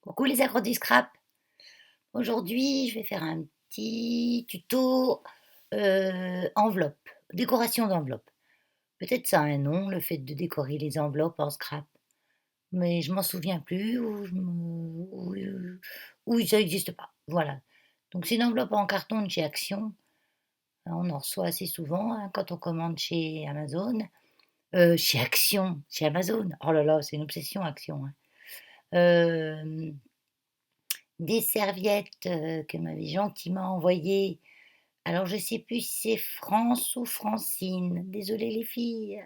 Coucou les apprentis Scrap. Aujourd'hui, je vais faire un petit tuto enveloppe, décoration d'enveloppe. Peut-être ça a un nom, le fait de décorer les enveloppes en scrap, mais je m'en souviens plus ou ça n'existe pas. Voilà. Donc c'est une enveloppe en carton de chez Action. On en reçoit assez souvent hein, quand on commande chez Amazon. Chez Action, chez Amazon. Oh là là, c'est une obsession Action, hein. Euh, Des serviettes, qu'elle m'avait gentiment envoyées. Alors je sais plus si c'est France ou Francine. Désolée les filles.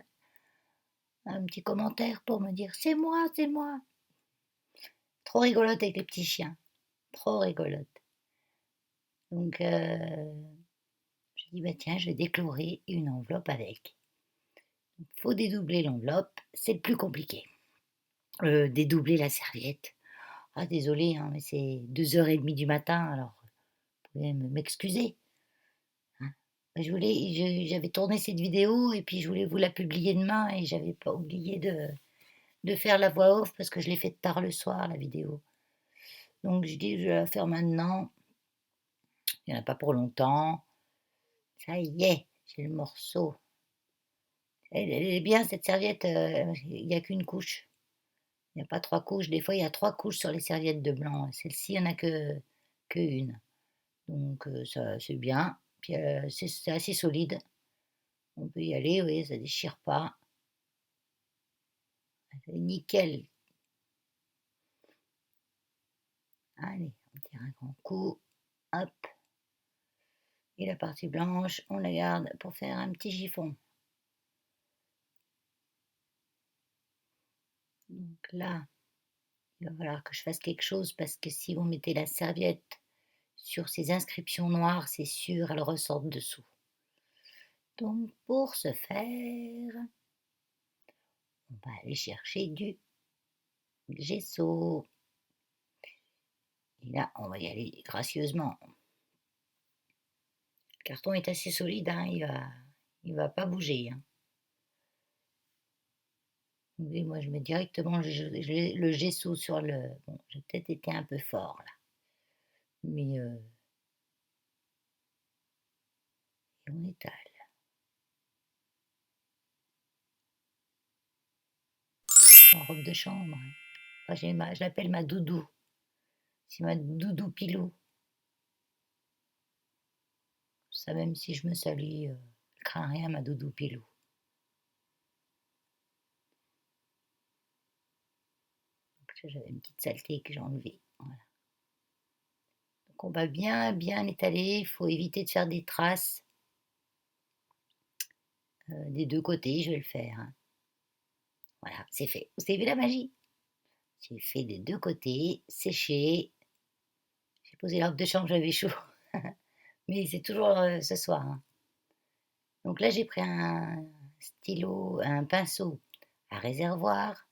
Un petit commentaire pour me dire: «C'est moi, c'est moi». Trop rigolote avec les petits chiens, trop rigolote. Donc je dis: «Bah tiens, je vais décorer une enveloppe avec». Faut dédoubler l'enveloppe, c'est le plus compliqué. Dédoubler la serviette. Ah désolée, hein, mais c'est 2h30 du matin, alors vous pouvez m'excuser. Hein. J'avais tourné cette vidéo et puis je voulais vous la publier demain et j'avais pas oublié de faire la voix off parce que je l'ai faite tard le soir, la vidéo. Donc je dis: «Je vais la faire maintenant, il y en a pas pour longtemps». Ça y est, j'ai le morceau. Elle est bien cette serviette, il y a qu'une couche. Il y a pas 3 couches. Des fois, il y a 3 couches sur les serviettes de blanc. Celle-ci, il y en a que une. Donc ça, c'est bien. Puis, c'est assez solide. On peut y aller, oui, ça déchire pas. C'est nickel. Allez, on tire un grand coup, hop, et la partie blanche, on la garde pour faire un petit chiffon. Donc là, il va falloir que je fasse quelque chose parce que si vous mettez la serviette sur ces inscriptions noires, c'est sûr, elles ressortent dessous. Donc pour ce faire, on va aller chercher du gesso. Et là, on va y aller gracieusement. Le carton est assez solide, hein, il va pas bouger, hein. Oui, moi je mets directement le gesso sur le... Bon, j'ai peut-être été un peu fort là, mais et on étale. En robe de chambre, hein. Enfin, je l'appelle ma doudou. C'est ma doudou pilou. Ça, même si je me salis, je crains rien, ma doudou pilou. Donc, j'avais une petite saleté que j'ai enlevée. Voilà. Donc on va bien bien étaler. Il faut éviter de faire des traces des deux côtés. Je vais le faire, hein. Voilà, c'est fait. Vous avez vu la magie? J'ai fait des deux côtés, séché. J'ai posé la robe de chambre, j'avais chaud. Mais c'est toujours ce soir, hein. Donc là, j'ai pris un stylo, un pinceau à réservoir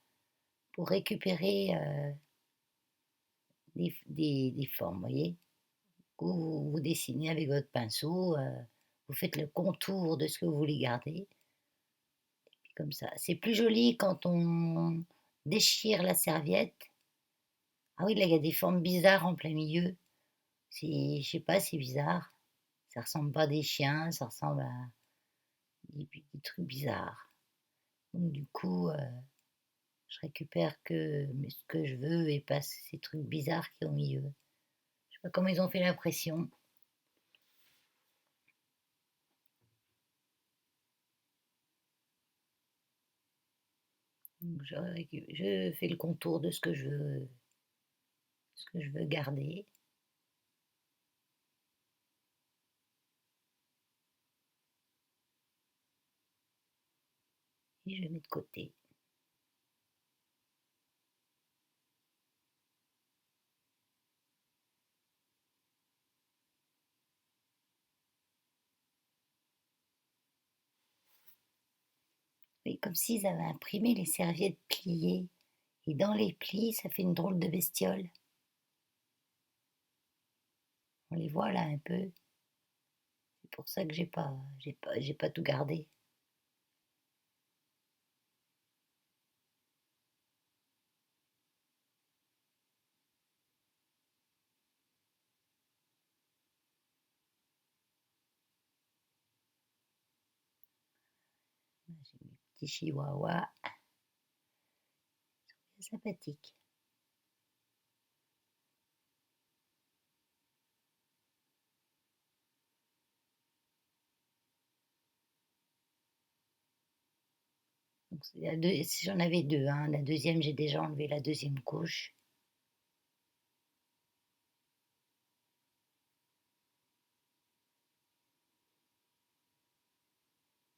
pour récupérer des formes, vous voyez. Vous dessinez avec votre pinceau, vous faites le contour de ce que vous voulez garder. Puis comme ça, c'est plus joli quand on déchire la serviette. Ah oui, là, il y a des formes bizarres en plein milieu. Je sais pas, c'est bizarre. Ça ressemble pas à des chiens, ça ressemble à des trucs bizarres. Donc du coup, je récupère que ce que je veux et pas ces trucs bizarres qui est au milieu. Je sais pas comment ils ont fait l'impression. Donc je fais le contour de ce que je veux garder. Et je mets de côté. Et comme s'ils avaient imprimé les serviettes pliées. Et dans les plis, ça fait une drôle de bestiole. On les voit là un peu. C'est pour ça que j'ai pas tout gardé. Petit chihuahua, sympathique. Donc j'en avais deux, hein. La deuxième, j'ai déjà enlevé la deuxième couche.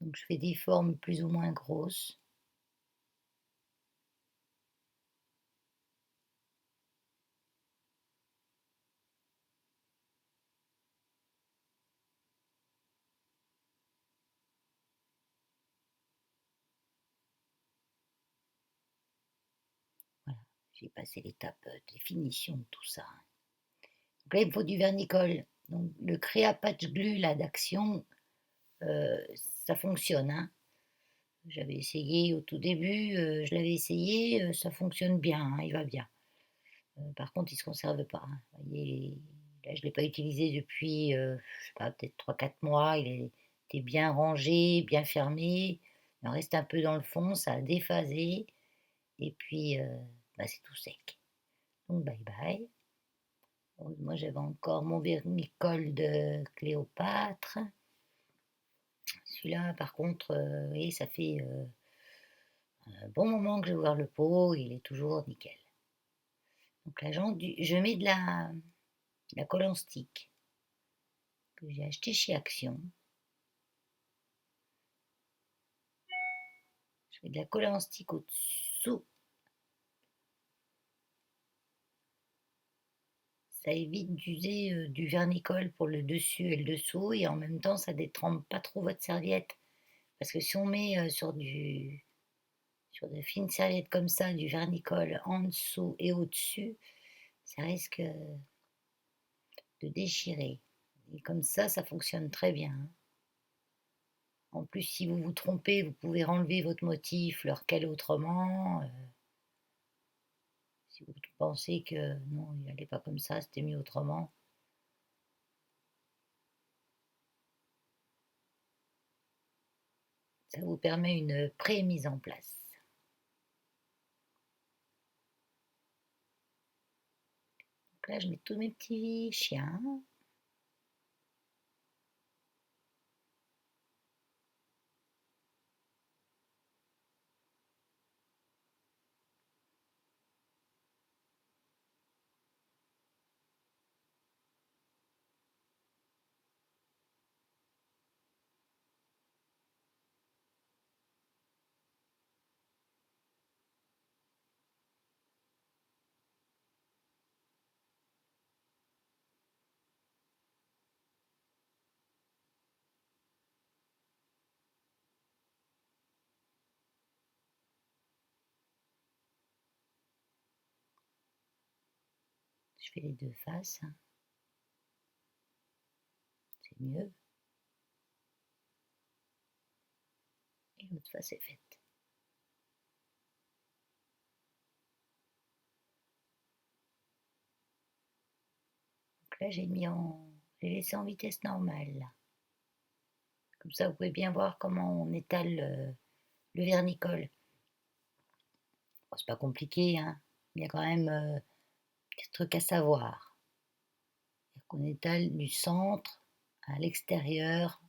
Donc je fais des formes plus ou moins grosses. Voilà, j'ai passé l'étape de définition de tout ça. Donc là, il me faut du vernicole. Donc le Créa Patch Glue là d'Action, euh, ça fonctionne, hein. J'avais essayé au tout début, je l'avais essayé, ça fonctionne bien, hein, il va bien. Par contre, il ne se conserve pas, hein. Vous voyez, là, je ne l'ai pas utilisé depuis, je sais pas, peut-être 3 4 mois. Il était bien rangé, bien fermé. Il en reste un peu dans le fond, ça a déphasé. Et puis, bah, c'est tout sec. Donc, bye bye. Bon, moi, j'avais encore mon vernicole de Cléopâtre. Celui-là, par contre, vous voyez, ça fait un bon moment que j'ai ouvert le pot, il est toujours nickel. Donc là, je mets de la colle en stick que j'ai acheté chez Action. Je mets de la colle en stick au-dessous. Ça évite d'user du vernicole pour le dessus et le dessous, et en même temps ça détrempe pas trop votre serviette. Parce que si on met sur de fines serviettes comme ça du vernicole en dessous et au-dessus, ça risque de déchirer. Et comme ça fonctionne très bien, hein. En plus, si vous vous trompez, vous pouvez renlever votre motif, le recaler autrement. Si vous pensez que non, il n'allait pas comme ça, c'était mieux autrement. Ça vous permet une pré-mise en place. Donc là, je mets tous mes petits chiens. Je fais les deux faces, hein. C'est mieux. Et l'autre face est faite. Donc là, j'ai laissé en vitesse normale, là. Comme ça, vous pouvez bien voir comment on étale le vernicole. Bon, c'est pas compliqué, hein. Il y a quand même des trucs à savoir. On étale du centre à l'extérieur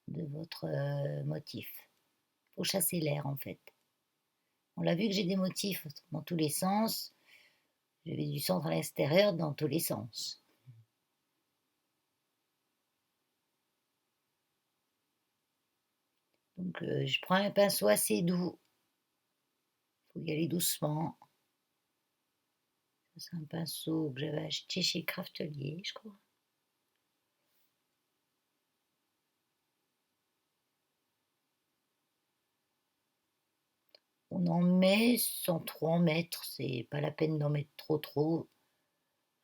de votre motif. Il faut chasser l'air, en fait. On l'a vu que j'ai des motifs dans tous les sens. Je vais du centre à l'extérieur dans tous les sens. Donc je prends un pinceau assez doux. Il faut y aller doucement. C'est un pinceau que j'avais acheté chez Craftelier, je crois. On en met sans trop en mettre. C'est pas la peine d'en mettre trop.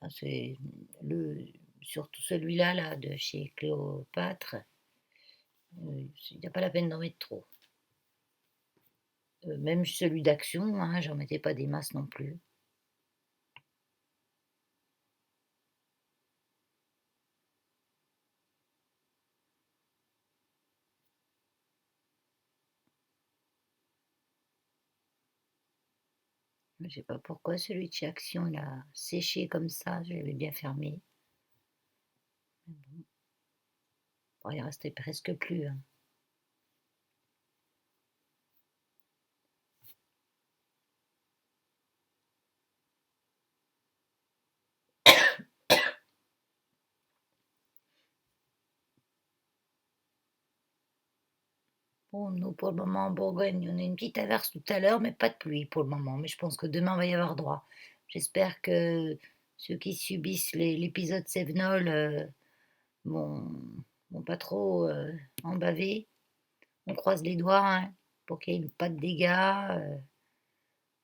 C'est le surtout celui-là là, de chez Cléopâtre. Il n'y a pas la peine d'en mettre trop. Même celui d'Action, hein, j'en mettais pas des masses non plus. Je sais pas pourquoi celui de chez Action, il a séché comme ça, je l'avais bien fermé. Bon, il restait presque plus, hein. Bon, nous, pour le moment, en Bourgogne, on a une petite averse tout à l'heure, mais pas de pluie pour le moment. Mais je pense que demain, il va y avoir droit. J'espère que ceux qui subissent l'épisode Sévenol vont, vont pas trop en baver. On croise les doigts, hein, pour qu'il n'y ait pas de dégâts,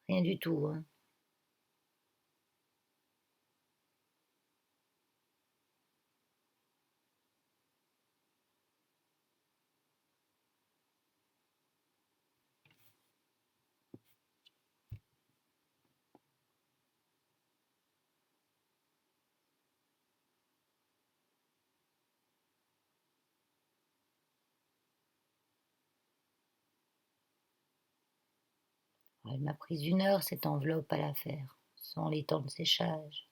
rien du tout, hein. Elle m'a pris 1 heure cette enveloppe à la faire, sans les temps de séchage.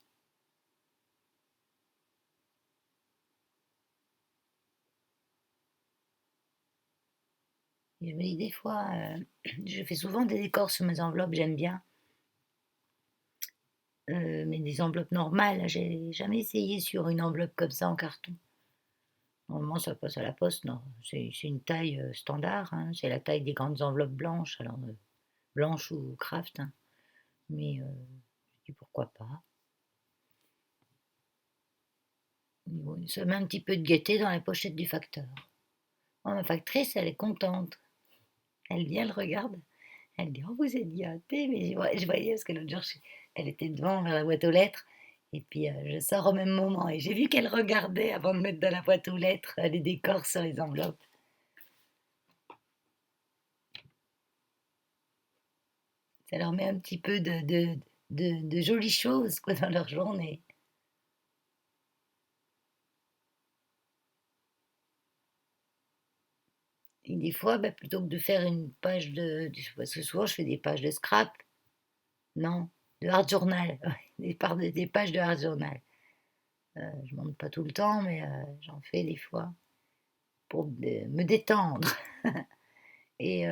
Et je me dis des fois, je fais souvent des décors sur mes enveloppes, j'aime bien. Mais des enveloppes normales, j'ai jamais essayé sur une enveloppe comme ça en carton. Normalement, ça passe à la poste, non. C'est une taille standard, hein. C'est la taille des grandes enveloppes blanches, alors blanches ou craft, hein. Mais je dis pourquoi pas. Bon, ça met un petit peu de gaieté dans la pochette du facteur. Oh, ma factrice, elle est contente. Elle vient, elle regarde. Elle dit: «Oh, vous êtes gâtés!» Mais je voyais, parce que l'autre jour, elle était devant, vers la boîte aux lettres. Et puis, je sors au même moment. Et j'ai vu qu'elle regardait avant de mettre dans la boîte aux lettres les décors sur les enveloppes. Ça leur met un petit peu de jolies choses quoi, dans leur journée. Et des fois, bah, plutôt que de faire une page parce que souvent je fais des pages de scrap, non, de hard journal, ouais, des pages de hard journal. Je monte pas tout le temps, mais j'en fais des fois pour me détendre. Et,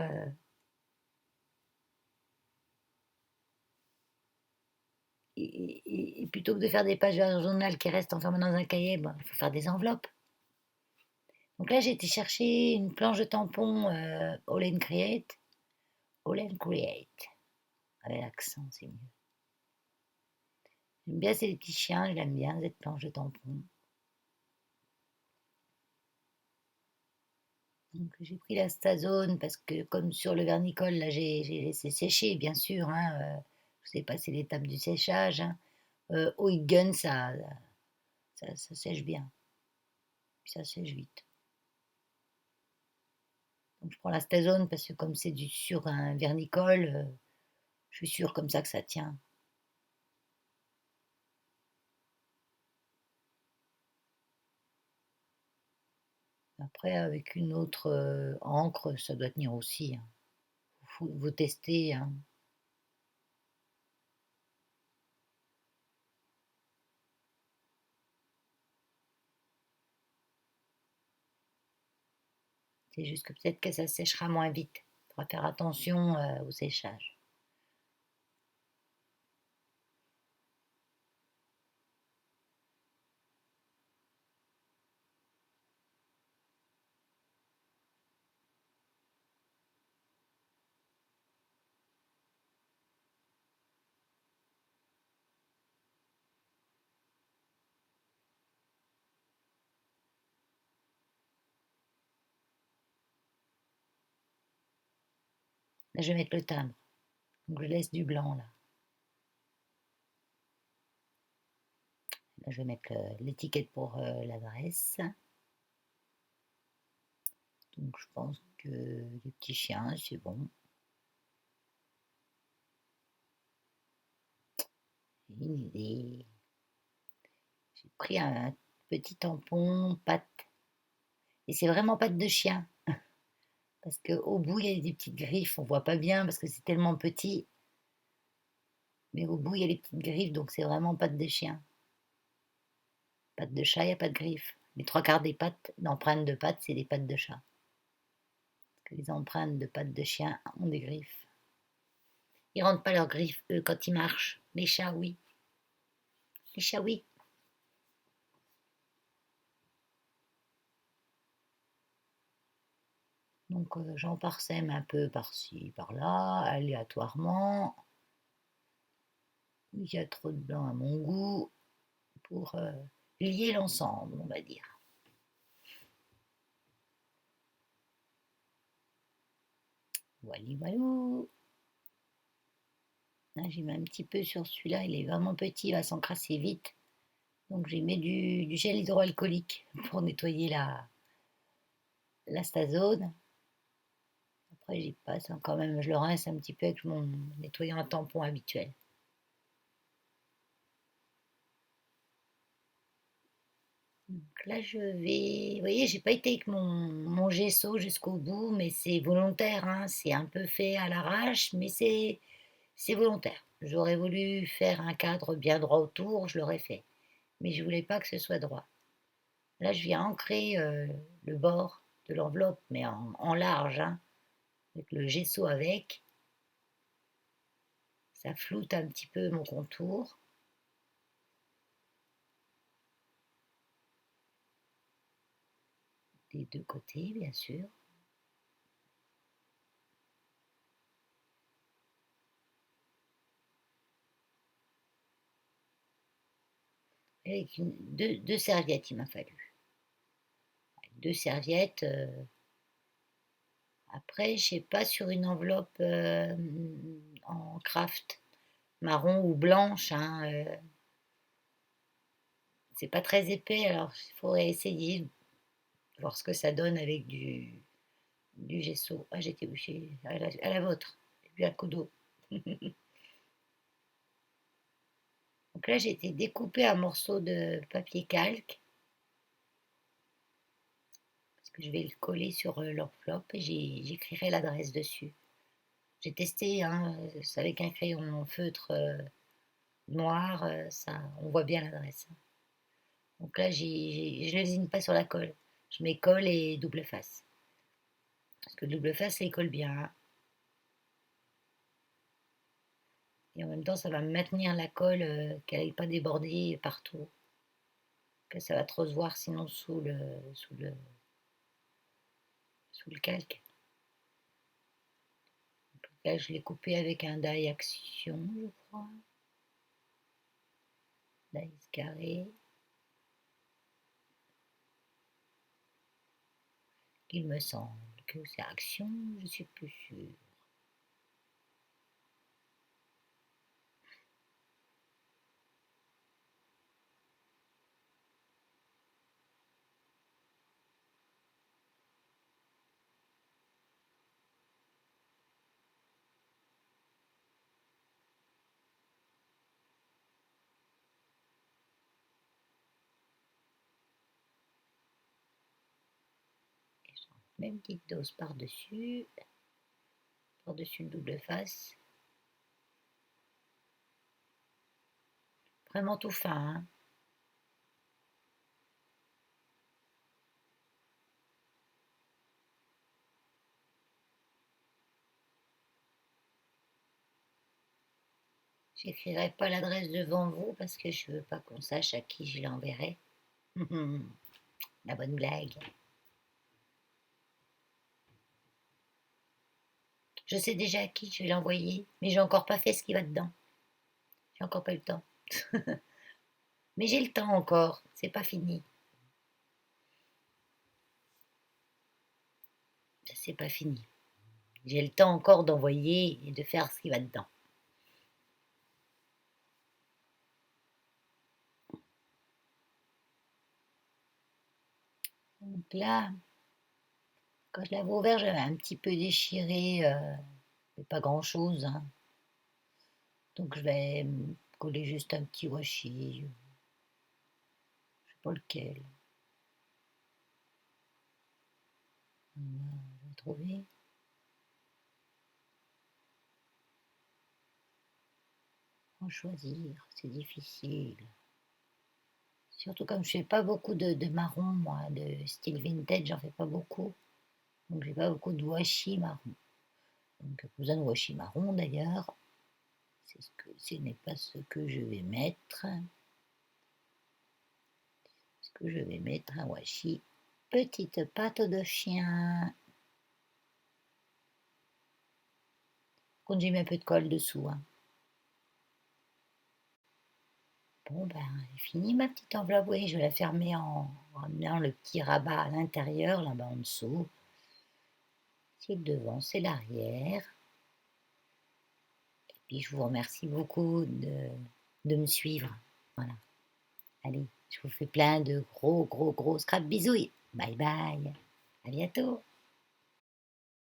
et plutôt que de faire des pages de hard journal qui restent enfermées dans un cahier, il faut faire des enveloppes. Donc là, j'ai été chercher une planche de tampon All and Create. All and Create. Avec l'accent, c'est mieux. J'aime bien ces petits chiens, je l'aime bien, cette planche de tampon. Donc j'ai pris la Stazone parce que comme sur le vernicole, là j'ai laissé sécher, bien sûr, hein, je sais passer l'étape du séchage, hein. Huygens, ça sèche bien, puis ça sèche vite. Donc je prends la Stazone parce que comme c'est sur un vernicole, je suis sûre comme ça que ça tient. Après, avec une autre encre, ça doit tenir aussi, hein. Vous testez, hein. C'est juste que peut-être que ça séchera moins vite. Il faudra faire attention au séchage. Là, je vais mettre le timbre. Donc, je laisse du blanc, là. Là, je vais mettre l'étiquette pour l'adresse. Donc, je pense que les petits chiens, c'est bon. J'ai une idée. J'ai pris un petit tampon pâte. Et c'est vraiment pâte de chien. Parce qu'au bout, il y a des petites griffes. On voit pas bien parce que c'est tellement petit. Mais au bout, il y a les petites griffes, donc c'est vraiment pattes de chien. Pattes de chat, il n'y a pas de griffes. Les trois quarts des pattes, d'empreintes de pattes, c'est des pattes de chat. Parce que les empreintes de pattes de chien ont des griffes. Ils rentrent pas leurs griffes, eux, quand ils marchent. Les chats, oui. Les chats, oui. Donc j'en parsème un peu par-ci, par-là, aléatoirement. Il y a trop de blanc à mon goût pour lier l'ensemble, on va dire. Voilà, voilà. J'ai mis un petit peu sur celui-là, il est vraiment petit, il va s'encrasser vite. Donc j'ai mis du gel hydroalcoolique pour nettoyer la stazone. Après j'y passe quand même, je le rince un petit peu avec mon nettoyant à tampon habituel. Donc là je vais, vous voyez, j'ai pas été avec mon gesso jusqu'au bout, mais c'est volontaire, hein. C'est un peu fait à l'arrache, mais c'est volontaire. J'aurais voulu faire un cadre bien droit autour, je l'aurais fait. Mais je voulais pas que ce soit droit. Là, je viens ancrer le bord de l'enveloppe, mais en large, hein, avec le gesso avec. Ça floute un petit peu mon contour. Des deux côtés, bien sûr. Avec deux serviettes, il m'a fallu. Deux serviettes. Après, je sais pas, sur une enveloppe en craft, marron ou blanche, hein, c'est pas très épais, alors il faudrait essayer, voir ce que ça donne avec du gesso. Ah, j'étais bouchée à la vôtre. J'ai bu un coup d'eau. Donc là, j'ai été découper un morceau de papier calque parce que je vais le coller sur l'enveloppe et j'écrirai l'adresse dessus. J'ai testé, hein, c'est avec un crayon feutre noir, ça, on voit bien l'adresse. Donc là, je ne lésine pas sur la colle. Je mets colle et double face. Parce que double face, ça y colle bien, hein. Et en même temps, ça va maintenir la colle, qu'elle n'aille pas déborder partout. Que ça va trop se voir sinon sous le calque. Là, je l'ai coupé avec un die action, je crois. Die carré. Il me semble que c'est action, je suis plus sûre. Même petite dose par-dessus le double face. Vraiment tout fin, hein. J'écrirai pas l'adresse devant vous parce que je veux pas qu'on sache à qui je l'enverrai. La bonne blague. Je sais déjà à qui je vais l'envoyer, mais j'ai encore pas fait ce qui va dedans. J'ai encore pas eu le temps. Mais j'ai le temps encore, c'est pas fini. C'est pas fini. J'ai le temps encore d'envoyer et de faire ce qui va dedans. Donc là, quand je l'avais ouvert, j'avais un petit peu déchiré, mais pas grand-chose, hein. Donc je vais coller juste un petit washi, je sais pas lequel. Je vais trouver. Faut choisir, c'est difficile. Surtout comme je fais pas beaucoup de marron, moi, de style vintage, j'en fais pas beaucoup. Donc j'ai pas beaucoup de washi marron. Donc pas besoin de washi marron d'ailleurs. Ce n'est pas ce que je vais mettre. Ce que je vais mettre un washi. Petite patte de chien. Quand j'ai mis un peu de colle dessous. Hein. Bon ben, j'ai fini ma petite enveloppe. Oui, je vais la fermer en mettant le petit rabat à l'intérieur, là-bas en dessous. C'est le devant, c'est l'arrière. Et puis je vous remercie beaucoup de me suivre. Voilà. Allez, je vous fais plein de gros, gros, gros scrap bisouilles. Bye bye. À bientôt.